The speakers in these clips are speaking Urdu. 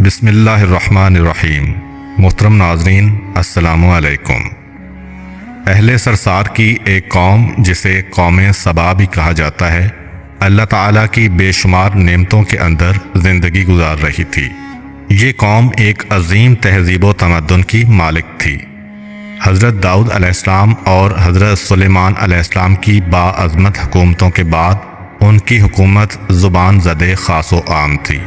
بسم اللہ الرحمن الرحیم۔ محترم ناظرین، السلام علیکم۔ اہل سرسار کی ایک قوم جسے قوم سبا بھی کہا جاتا ہے، اللہ تعالیٰ کی بے شمار نعمتوں کے اندر زندگی گزار رہی تھی۔ یہ قوم ایک عظیم تہذیب و تمدن کی مالک تھی۔ حضرت داؤد علیہ السلام اور حضرت سلیمان علیہ السلام کی باعظمت حکومتوں کے بعد ان کی حکومت زبان زدے خاص و عام تھی۔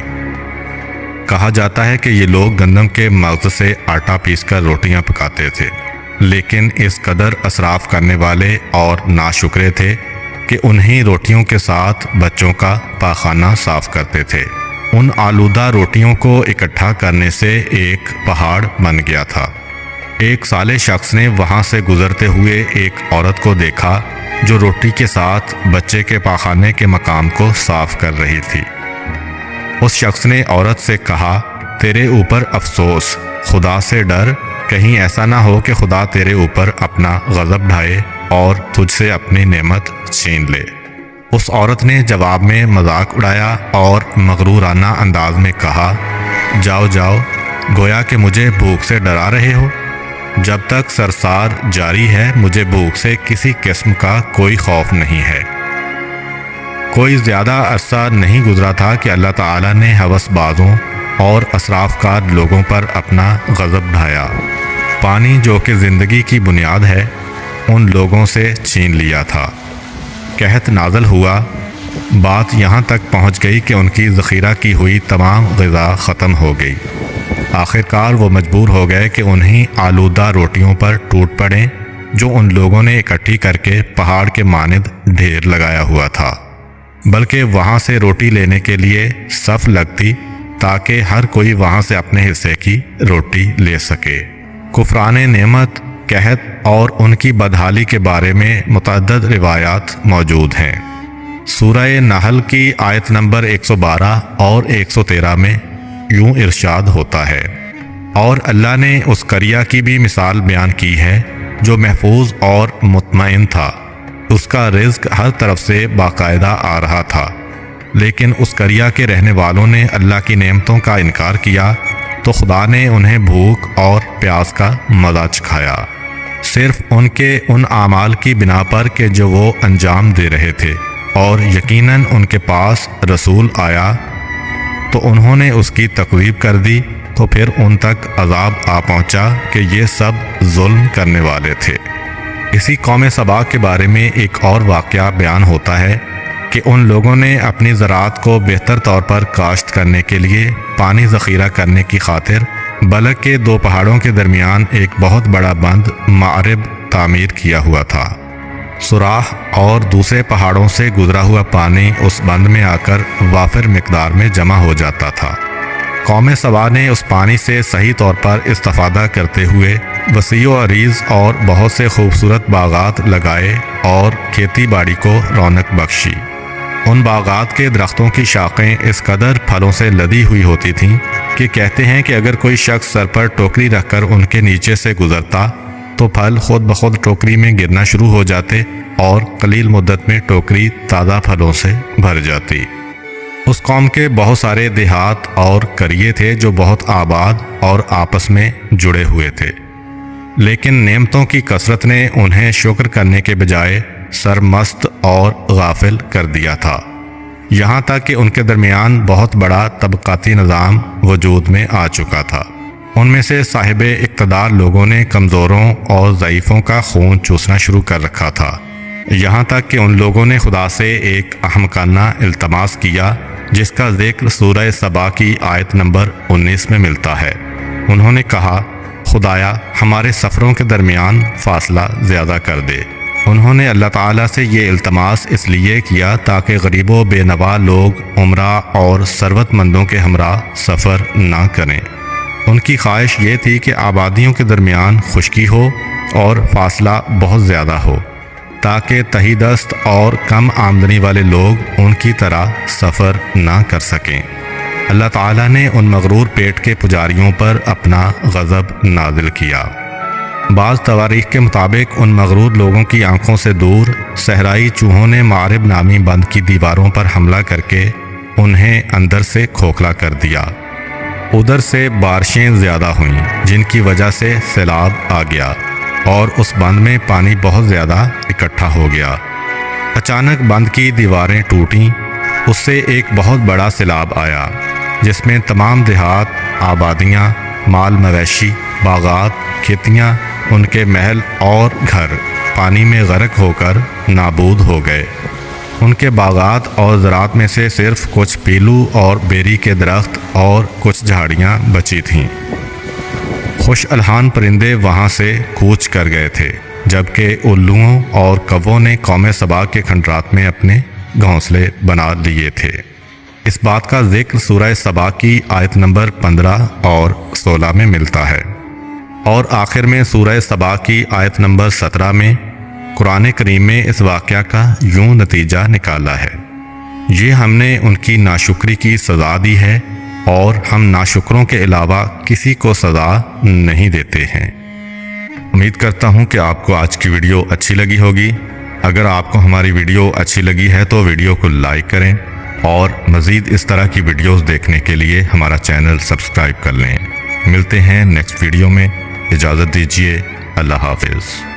کہا جاتا ہے کہ یہ لوگ گندم کے مغز سے آٹا پیس کر روٹیاں پکاتے تھے، لیکن اس قدر اسراف کرنے والے اور ناشکرے تھے کہ انہی روٹیوں کے ساتھ بچوں کا پاخانہ صاف کرتے تھے۔ ان آلودہ روٹیوں کو اکٹھا کرنے سے ایک پہاڑ بن گیا تھا۔ ایک صالح شخص نے وہاں سے گزرتے ہوئے ایک عورت کو دیکھا جو روٹی کے ساتھ بچے کے پاخانے کے مقام کو صاف کر رہی تھی۔ اس شخص نے عورت سے کہا، تیرے اوپر افسوس، خدا سے ڈر، کہیں ایسا نہ ہو کہ خدا تیرے اوپر اپنا غضب ڈھائے اور تجھ سے اپنی نعمت چھین لے۔ اس عورت نے جواب میں مذاق اڑایا اور مغرورانہ انداز میں کہا، جاؤ جاؤ، گویا کہ مجھے بھوک سے ڈرا رہے ہو۔ جب تک سرسار جاری ہے مجھے بھوک سے کسی قسم کا کوئی خوف نہیں ہے۔ کوئی زیادہ عرصہ نہیں گزرا تھا کہ اللہ تعالیٰ نے ہوس بازوں اور اسراف کار لوگوں پر اپنا غضب ڈھایا۔ پانی جو کہ زندگی کی بنیاد ہے ان لوگوں سے چھین لیا تھا۔ قحط نازل ہوا، بات یہاں تک پہنچ گئی کہ ان کی ذخیرہ کی ہوئی تمام غذا ختم ہو گئی۔ آخرکار وہ مجبور ہو گئے کہ انہی آلودہ روٹیوں پر ٹوٹ پڑیں جو ان لوگوں نے اکٹھی کر کے پہاڑ کے مانند ڈھیر لگایا ہوا تھا، بلکہ وہاں سے روٹی لینے کے لیے صف لگتی تاکہ ہر کوئی وہاں سے اپنے حصے کی روٹی لے سکے۔ کفران نعمت، قحط اور ان کی بدحالی کے بارے میں متعدد روایات موجود ہیں۔ سورہ نحل کی آیت نمبر 112 اور 113 میں یوں ارشاد ہوتا ہے، اور اللہ نے اس قریہ کی بھی مثال بیان کی ہے جو محفوظ اور مطمئن تھا، اس کا رزق ہر طرف سے باقاعدہ آ رہا تھا، لیکن اس قریہ کے رہنے والوں نے اللہ کی نعمتوں کا انکار کیا تو خدا نے انہیں بھوک اور پیاس کا مزہ چکھایا، صرف ان کے ان اعمال کی بنا پر کہ جو وہ انجام دے رہے تھے، اور یقیناً ان کے پاس رسول آیا تو انہوں نے اس کی تکذیب کر دی، تو پھر ان تک عذاب آ پہنچا کہ یہ سب ظلم کرنے والے تھے۔ اسی قوم سبا کے بارے میں ایک اور واقعہ بیان ہوتا ہے کہ ان لوگوں نے اپنی زراعت کو بہتر طور پر کاشت کرنے کے لیے پانی ذخیرہ کرنے کی خاطر بلک کے دو پہاڑوں کے درمیان ایک بہت بڑا بند معرب تعمیر کیا ہوا تھا۔ سوراخ اور دوسرے پہاڑوں سے گزرا ہوا پانی اس بند میں آ کر وافر مقدار میں جمع ہو جاتا تھا۔ قوم سبا نے اس پانی سے صحیح طور پر استفادہ کرتے ہوئے وسیع و عریض اور بہت سے خوبصورت باغات لگائے اور کھیتی باڑی کو رونق بخشی۔ ان باغات کے درختوں کی شاخیں اس قدر پھلوں سے لدی ہوئی ہوتی تھیں کہ کہتے ہیں کہ اگر کوئی شخص سر پر ٹوکری رکھ کر ان کے نیچے سے گزرتا تو پھل خود بخود ٹوکری میں گرنا شروع ہو جاتے اور قلیل مدت میں ٹوکری تازہ پھلوں سے بھر جاتی۔ اس قوم کے بہت سارے دیہات اور قریے تھے جو بہت آباد اور آپس میں جڑے ہوئے تھے، لیکن نعمتوں کی کثرت نے انہیں شکر کرنے کے بجائے سرمست اور غافل کر دیا تھا، یہاں تک کہ ان کے درمیان بہت بڑا طبقاتی نظام وجود میں آ چکا تھا۔ ان میں سے صاحب اقتدار لوگوں نے کمزوروں اور ضعیفوں کا خون چوسنا شروع کر رکھا تھا، یہاں تک کہ ان لوگوں نے خدا سے ایک احمقانہ التماس کیا جس کا ذکر سورہ سبا کی آیت نمبر 19 میں ملتا ہے۔ انہوں نے کہا، خدایا ہمارے سفروں کے درمیان فاصلہ زیادہ کر دے۔ انہوں نے اللہ تعالیٰ سے یہ التماس اس لیے کیا تاکہ غریب و بے نوا لوگ عمرہ اور ثروت مندوں کے ہمراہ سفر نہ کریں۔ ان کی خواہش یہ تھی کہ آبادیوں کے درمیان خشکی ہو اور فاصلہ بہت زیادہ ہو تاکہ تہی دست اور کم آمدنی والے لوگ ان کی طرح سفر نہ کر سکیں۔ اللہ تعالیٰ نے ان مغرور پیٹ کے پجاریوں پر اپنا غضب نازل کیا۔ بعض تواریخ کے مطابق ان مغرور لوگوں کی آنکھوں سے دور صحرائی چوہوں نے معرب نامی بند کی دیواروں پر حملہ کر کے انہیں اندر سے کھوکھلا کر دیا۔ ادھر سے بارشیں زیادہ ہوئیں جن کی وجہ سے سیلاب آ گیا اور اس بند میں پانی بہت زیادہ اکٹھا ہو گیا۔ اچانک بند کی دیواریں ٹوٹیں، اس سے ایک بہت بڑا سیلاب آیا جس میں تمام دیہات، آبادیاں، مال مویشی، باغات، کھیتیاں، ان کے محل اور گھر پانی میں غرق ہو کر نابود ہو گئے۔ ان کے باغات اور زراعت میں سے صرف کچھ پیلو اور بیری کے درخت اور کچھ جھاڑیاں بچی تھیں۔ خوش الحان پرندے وہاں سے کوچ کر گئے تھے، جبکہ الوؤں اور کووں نے قوم سبا کے کھنڈرات میں اپنے گھونسلے بنا لیے تھے۔ اس بات کا ذکر سورہ سبا کی آیت نمبر 15 اور 16 میں ملتا ہے، اور آخر میں سورہ سبا کی آیت نمبر 17 میں قرآن کریم میں اس واقعہ کا یوں نتیجہ نکالا ہے: یہ ہم نے ان کی ناشکری کی سزا دی ہے اور ہم ناشکروں کے علاوہ کسی کو سزا نہیں دیتے ہیں۔ امید کرتا ہوں کہ آپ کو آج کی ویڈیو اچھی لگی ہوگی۔ اگر آپ کو ہماری ویڈیو اچھی لگی ہے تو ویڈیو کو لائک کریں اور مزید اس طرح کی ویڈیوز دیکھنے کے لیے ہمارا چینل سبسکرائب کر لیں۔ ملتے ہیں نیکسٹ ویڈیو میں، اجازت دیجیے، اللہ حافظ۔